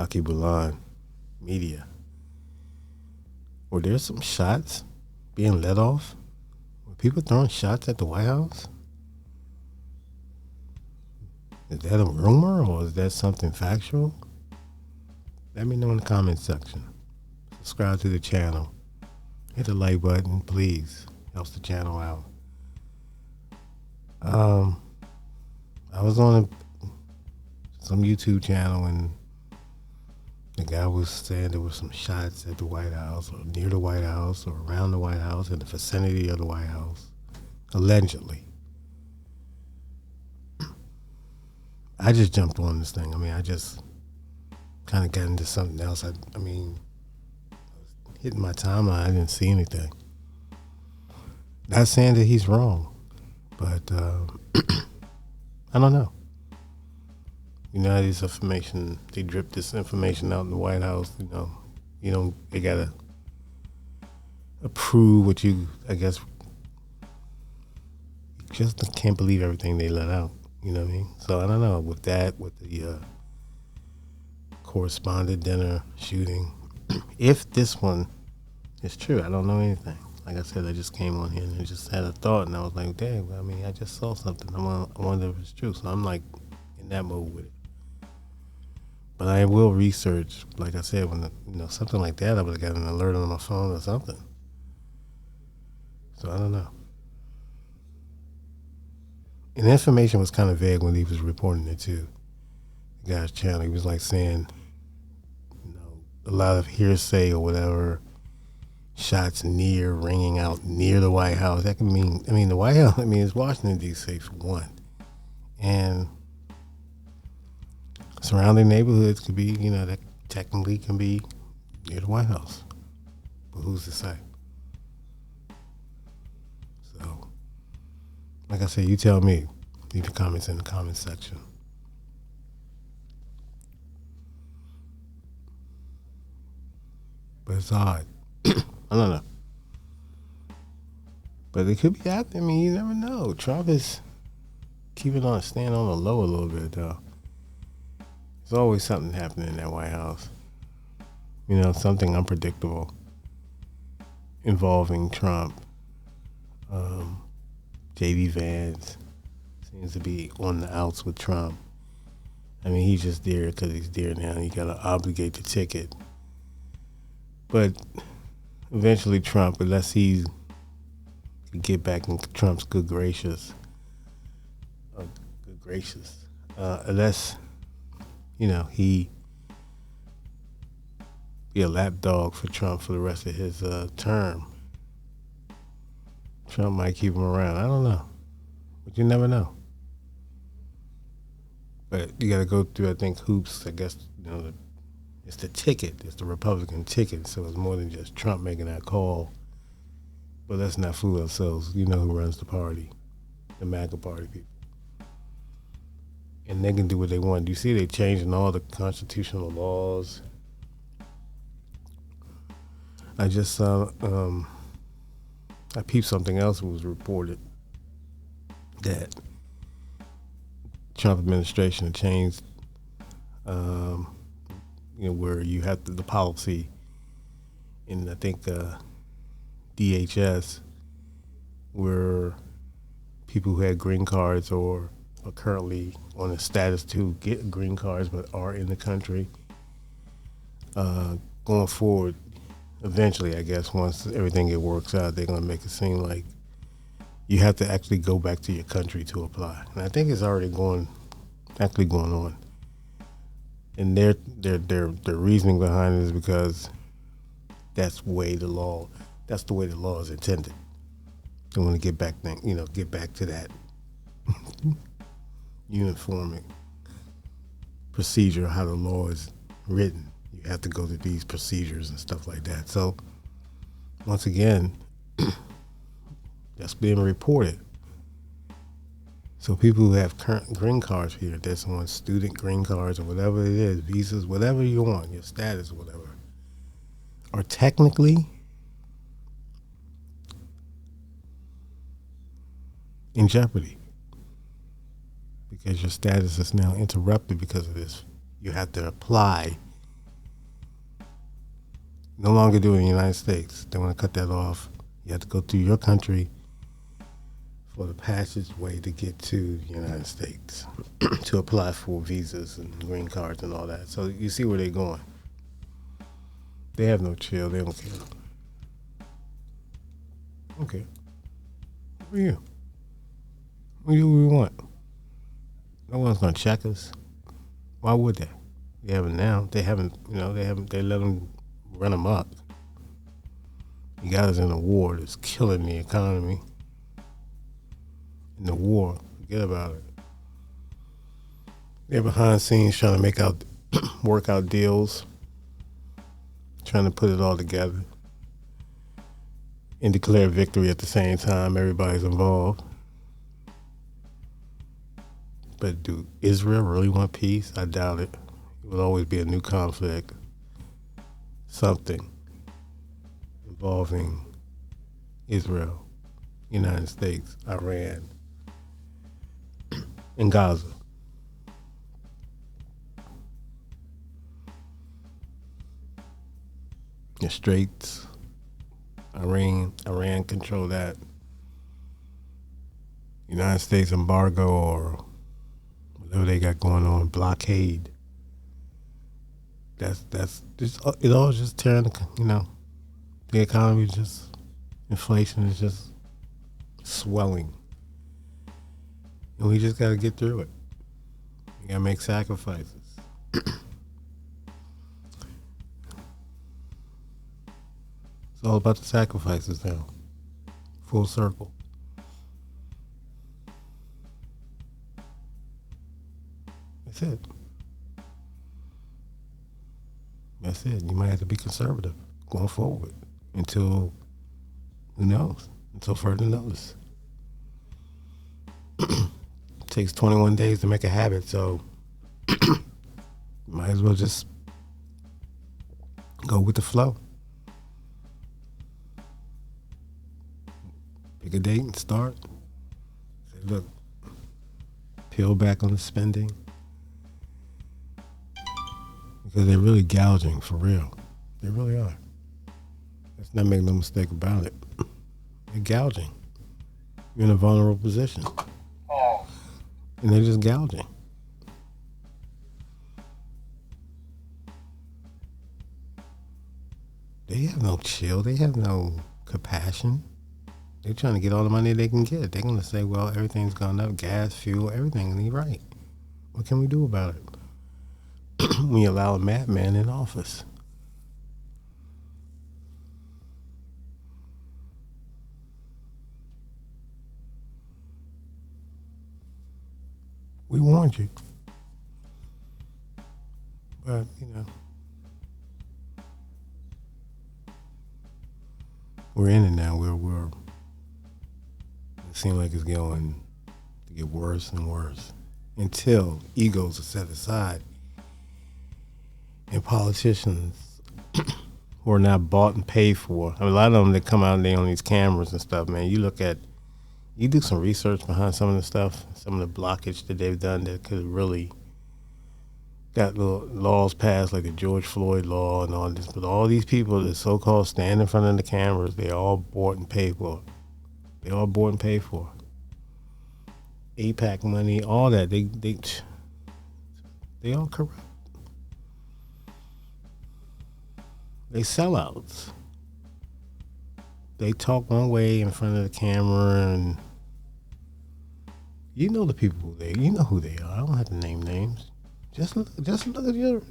Rocky Bulan media. Were there some shots being let off? Were people throwing shots at the White House? Is that a rumor or is that something factual? Let me know in the comments section. Subscribe to the channel. Hit the like button, please. Helps the channel out. I was on some YouTube channel and the guy was saying there were some shots at the White House or near the White House or around the White House in the vicinity of the White House. Allegedly. I just jumped on this thing. I just kind of got into something else. I was hitting my timeline. I didn't see anything. Not saying that he's wrong, but I don't know. This information, they drip this information out in the White House. They gotta approve what you, I guess, just can't believe everything they let out. You know what I mean? So I don't know with the correspondent dinner shooting. If this one is true, I don't know anything. Like I said, I just came on here and just had a thought, and I was like, "Dang, I just saw something. I wonder if it's true." So I'm like in that mode with it. But I will research, like I said, when something like that, I would have got an alert on my phone or something. So I don't know. And the information was kind of vague when he was reporting it too. The guy's channel, he was like saying, a lot of hearsay or whatever, shots ringing out near the White House. That can mean, the White House, it's Washington, D.C. for one. And surrounding neighborhoods could be, that technically can be near the White House. But who's to say? So, like I said, you tell me. Leave your comments in the comments section. But it's odd. I don't know. But it could be happening. You never know. Trump is staying on the low a little bit, though. There's always something happening in that White House. Something unpredictable involving Trump. J.D. Vance seems to be on the outs with Trump. He's just there because he's there now. You got to obligate the ticket. But eventually Trump, unless he can get back in Trump's good gracious, unless, he be a lapdog for Trump for the rest of his term, Trump might keep him around. I don't know. But you never know. But you got to go through, I think, hoops. I guess, it's the ticket. It's the Republican ticket. So it's more than just Trump making that call. But let's not fool ourselves. You know who runs the party. The MAGA party people. And they can do what they want. You see they changing all the constitutional laws. I just saw, I peeped something else was reported that Trump administration changed, where you have the policy in, I think, DHS, where people who had green cards or are currently on a status to get green cards but are in the country, going forward, eventually, I guess, once everything works out, they're going to make it seem like you have to actually go back to your country to apply. And I think it's already going on. And their reasoning behind it is because that's the way the law is intended. They want to get back to that uniforming procedure, how the law is written. You have to go through these procedures and stuff like that. So, once again, that's being reported. So people who have current green cards here, that's on student green cards or whatever it is, visas, whatever you want, your status, whatever, are technically in jeopardy because your status is now interrupted because of this. You have to apply No longer do it in the United States. They want to cut that off. You have to go through your country for the passageway to get to the United States to apply for visas and green cards and all that. So you see where they're going. They have no chill. They don't care. Okay. Who are you? What do we want? No one's gonna check us. Why would they? They haven't now. They haven't. They haven't. They let them run them up. You got us in a war that's killing the economy. In the war, forget about it. They're behind scenes trying to make out, work out deals, trying to put it all together, and declare victory at the same time. Everybody's involved. But do Israel really want peace? I doubt it. It will always be a new conflict. Something involving Israel, United States, Iran, and Gaza. The Straits, Iran control that. United States embargo or whatever they got going on, blockade. That's just it all just tearing the economy is just inflation is just swelling. And we just gotta get through it. We gotta make sacrifices. It's all about the sacrifices now. Full circle. That's it. That's it. You might have to be conservative going forward until, who knows, until further notice. It takes 21 days to make a habit, so might as well just go with the flow. Pick a date and start. Say, look, peel back on the spending. Because they're really gouging, for real. They really are. Let's not make no mistake about it. They're gouging. You're in a vulnerable position. And they're just gouging. They have no chill. They have no compassion. They're trying to get all the money they can get. They're going to say, well, everything's gone up, gas, fuel, everything. And you're right. What can we do about it? When you allow a madman in office. We warned you. But, we're in it now. We're it seems like it's going to get worse and worse until egos are set aside. And politicians who are now bought and paid for. I mean, a lot of them that come out and they on these cameras and stuff, man. You do some research behind some of the stuff, some of the blockage that they've done that could really got little laws passed like the George Floyd law and all this. But all these people that so-called stand in front of the cameras, they all bought and paid for. They all bought and paid for. APAC money, all that. They all corrupt. They sellouts. They talk one way in front of the camera, and you know the people you know who they are. I don't have to name names. Just look at your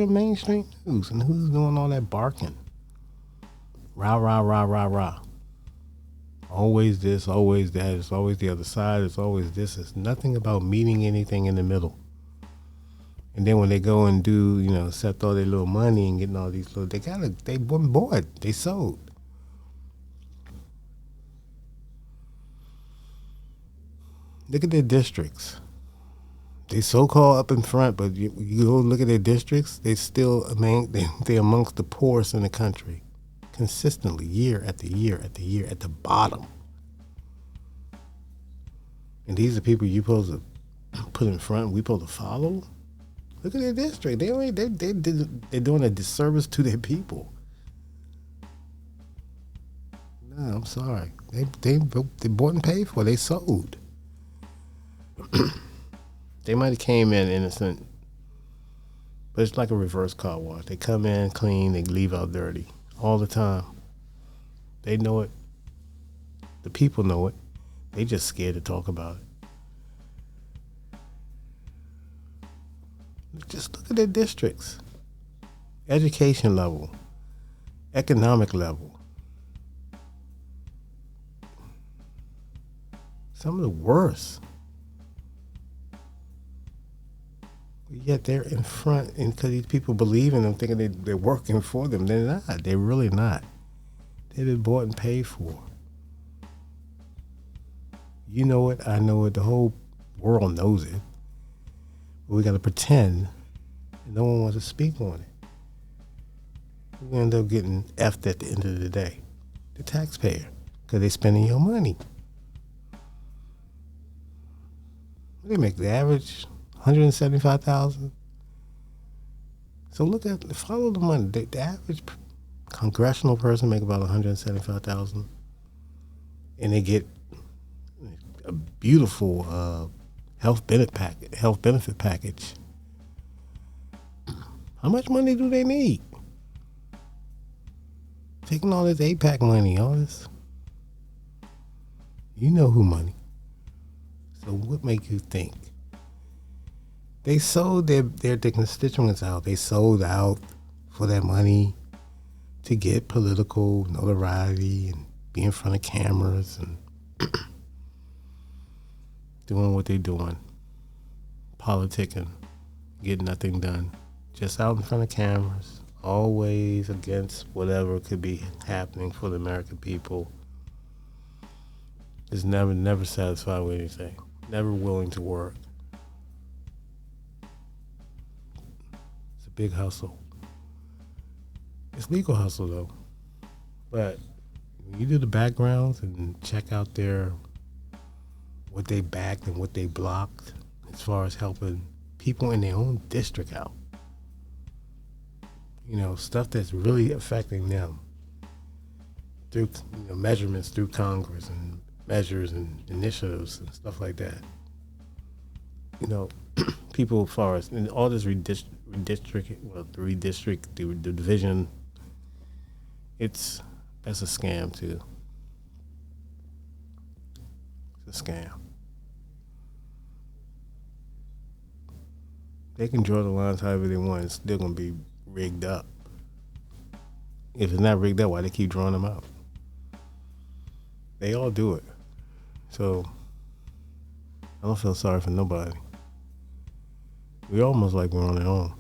mainstream news and who's doing all that barking. Rah rah rah rah rah. Always this, always that. It's always the other side. It's always this. It's nothing about meeting anything in the middle. And then when they go and do, accept all their little money and getting all these they weren't bought. They sold. Look at their districts. They so-called up in front, but you go look at their districts, they they're amongst the poorest in the country. Consistently, year after year after year, at the bottom. And these are people you're supposed to put in front and we're supposed to follow? Look at their district. They're doing a disservice to their people. I'm sorry. They bought and paid for. They sold. They might have came in innocent, but it's like a reverse car wash. They come in clean, they leave out dirty all the time. They know it. The people know it. They just scared to talk about it. Just look at their districts. Education level, economic level. Some of the worst. Yet they're in front, and because these people believe in them, thinking they're working for them. They're not. They're really not. They've been bought and paid for. You know it. I know it. The whole world knows it. But we got to pretend, and no one wants to speak on it. We end up getting effed at the end of the day. The taxpayer, because they're spending your money. What do they make? The average $175,000. So follow the money. The average congressional person make about $175,000, and they get a beautiful health benefit package. How much money do they need? Taking all this APAC money, all this. You know who money. So what make you think? They sold their constituents out. They sold out for that money to get political notoriety and be in front of cameras and doing what they're doing. Politicking, getting nothing done. Just out in front of cameras, always against whatever could be happening for the American people. Is never satisfied with anything. Never willing to work. It's a big hustle. It's legal hustle though. But when you do the backgrounds and check out what they backed and what they blocked as far as helping people in their own district out. Stuff that's really affecting them through measurements through Congress and measures and initiatives and stuff like that. People as far as and all this the division, that's a scam too. It's a scam. They can draw the lines however they want. It's still gonna be rigged up. If it's not rigged up, why they keep drawing them out? They all do it. So I don't feel sorry for nobody. We're almost like we're on our own.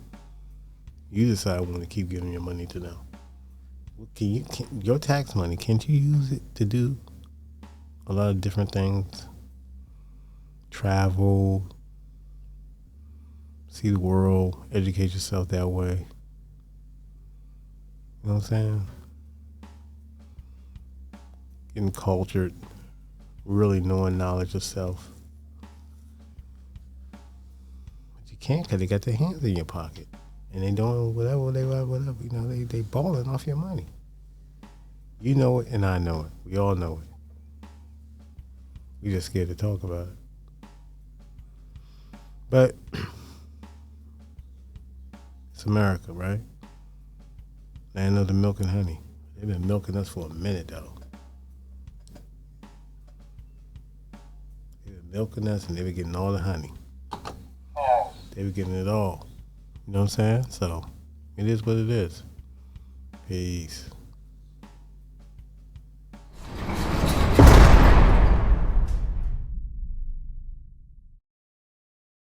You decide when to keep giving your money to them. Your tax money, can't you use it to do a lot of different things? Travel, see the world, educate yourself that way. You know what I'm saying? Getting cultured, really knowing knowledge of self. But you can't because they got their hands in your pocket. And they doing whatever. They balling off your money. You know it and I know it. We all know it. We just scared to talk about it. But it's America, right? Land of the milk and honey. They've been milking us for a minute though. They've been milking us and they were getting all the honey. They were getting it all. You know what I'm saying? So it is what it is. Peace.